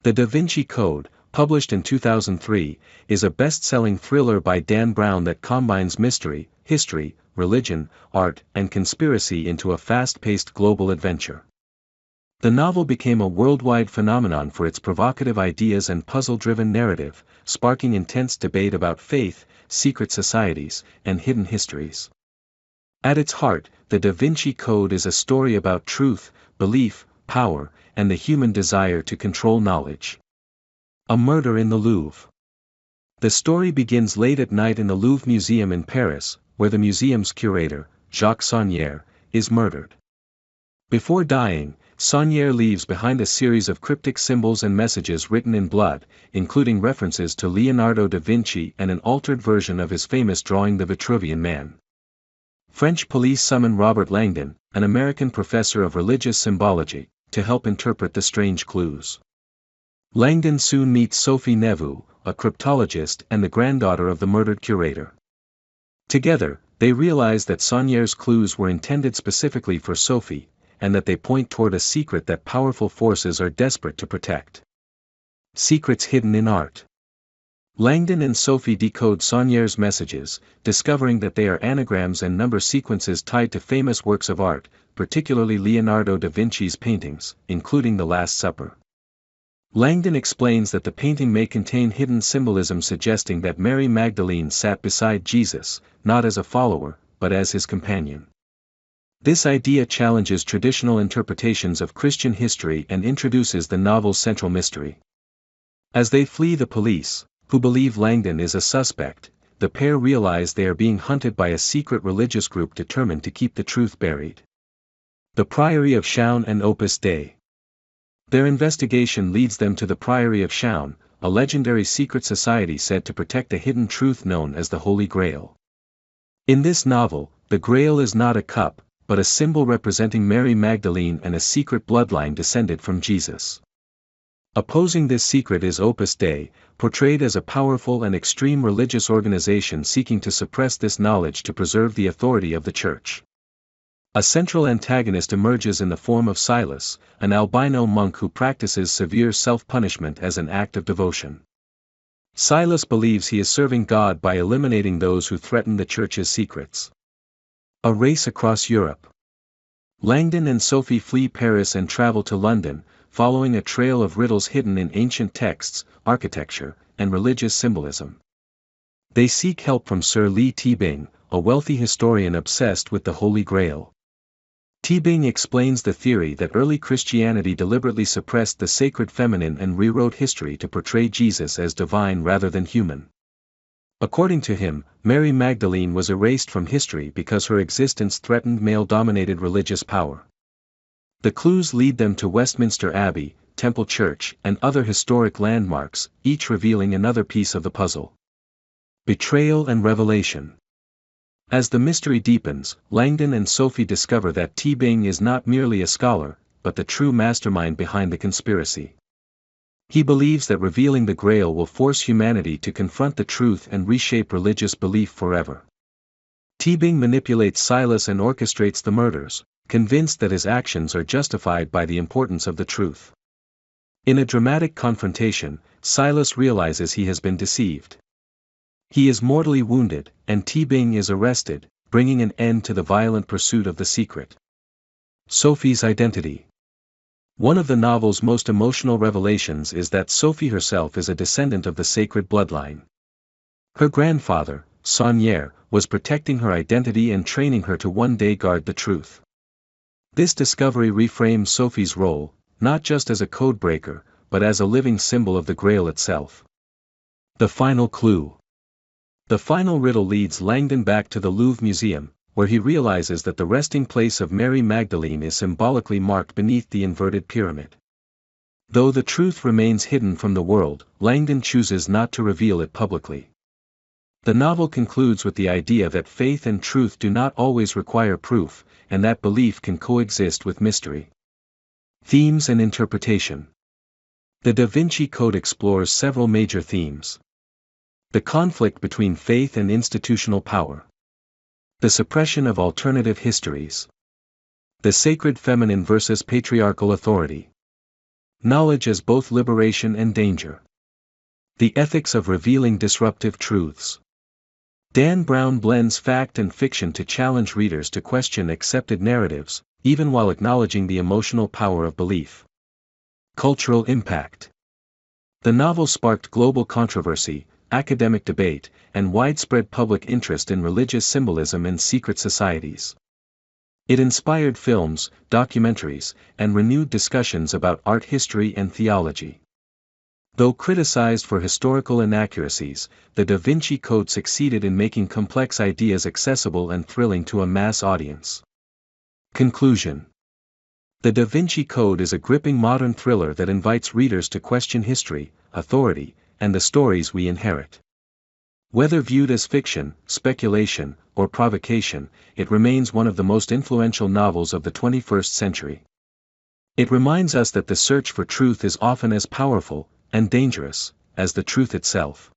The Da Vinci Code, published in 2003, is a best-selling thriller by Dan Brown that combines mystery, history, religion, art, and conspiracy into a fast-paced global adventure. The novel became a worldwide phenomenon for its provocative ideas and puzzle-driven narrative, sparking intense debate about faith, secret societies, and hidden histories. At its heart, the Da Vinci Code is a story about truth, belief, power, and the human desire to control knowledge. A murder in the Louvre. The story begins late at night in the Louvre Museum in Paris, where the museum's curator, Jacques Saunière, is murdered. Before dying, Saunière leaves behind a series of cryptic symbols and messages written in blood, including references to Leonardo da Vinci and an altered version of his famous drawing The Vitruvian Man. French police summon Robert Langdon, an American professor of religious symbology, to help interpret the strange clues. Langdon soon meets Sophie Neveu, a cryptologist and the granddaughter of the murdered curator. Together, they realize that Saunière's clues were intended specifically for Sophie, and that they point toward a secret that powerful forces are desperate to protect. Secrets hidden in art. Langdon and Sophie decode Saunière's messages, discovering that they are anagrams and number sequences tied to famous works of art, particularly Leonardo da Vinci's paintings, including The Last Supper. Langdon explains that the painting may contain hidden symbolism suggesting that Mary Magdalene sat beside Jesus, not as a follower, but as his companion. This idea challenges traditional interpretations of Christian history and introduces the novel's central mystery. As they flee the police, who believe Langdon is a suspect, the pair realize they are being hunted by a secret religious group determined to keep the truth buried. The Priory of Chaon and Opus Dei. Their investigation leads them to the Priory of Chaon, a legendary secret society said to protect a hidden truth known as the Holy Grail. In this novel, the Grail is not a cup, but a symbol representing Mary Magdalene and a secret bloodline descended from Jesus. Opposing this secret is Opus Dei, portrayed as a powerful and extreme religious organization seeking to suppress this knowledge to preserve the authority of the Church. A central antagonist emerges in the form of Silas, an albino monk who practices severe self-punishment as an act of devotion. Silas believes he is serving God by eliminating those who threaten the Church's secrets. A race across Europe. Langdon and Sophie flee Paris and travel to London, following a trail of riddles hidden in ancient texts, architecture, and religious symbolism. They seek help from Sir Li Tebing, a wealthy historian obsessed with the Holy Grail. Tebing explains the theory that early Christianity deliberately suppressed the sacred feminine and rewrote history to portray Jesus as divine rather than human. According to him, Mary Magdalene was erased from history because her existence threatened male-dominated religious power. The clues lead them to Westminster Abbey, Temple Church, and other historic landmarks, each revealing another piece of the puzzle. Betrayal and revelation. As the mystery deepens, Langdon and Sophie discover that Tebing is not merely a scholar, but the true mastermind behind the conspiracy. He believes that revealing the Grail will force humanity to confront the truth and reshape religious belief forever. Tebing manipulates Silas and orchestrates the murders, convinced that his actions are justified by the importance of the truth. In a dramatic confrontation, Silas realizes he has been deceived. He is mortally wounded, and Tebing is arrested, bringing an end to the violent pursuit of the secret. Sophie's identity. One of the novel's most emotional revelations is that Sophie herself is a descendant of the sacred bloodline. Her grandfather, Saunière, was protecting her identity and training her to one day guard the truth. This discovery reframes Sophie's role, not just as a codebreaker, but as a living symbol of the Grail itself. The final clue. The final riddle leads Langdon back to the Louvre Museum, where he realizes that the resting place of Mary Magdalene is symbolically marked beneath the inverted pyramid. Though the truth remains hidden from the world, Langdon chooses not to reveal it publicly. The novel concludes with the idea that faith and truth do not always require proof, and that belief can coexist with mystery. Themes and interpretation. The Da Vinci Code explores several major themes. The conflict between faith and institutional power. The suppression of alternative histories. The sacred feminine versus patriarchal authority. Knowledge as both liberation and danger. The ethics of revealing disruptive truths. Dan Brown blends fact and fiction to challenge readers to question accepted narratives, even while acknowledging the emotional power of belief. Cultural impact. The novel sparked global controversy, academic debate, and widespread public interest in religious symbolism and secret societies. It inspired films, documentaries, and renewed discussions about art history and theology. Though criticized for historical inaccuracies, the Da Vinci Code succeeded in making complex ideas accessible and thrilling to a mass audience. Conclusion. The Da Vinci Code is a gripping modern thriller that invites readers to question history, authority, and the stories we inherit. Whether viewed as fiction, speculation, or provocation, it remains one of the most influential novels of the 21st century. It reminds us that the search for truth is often as powerful and dangerous as the truth itself.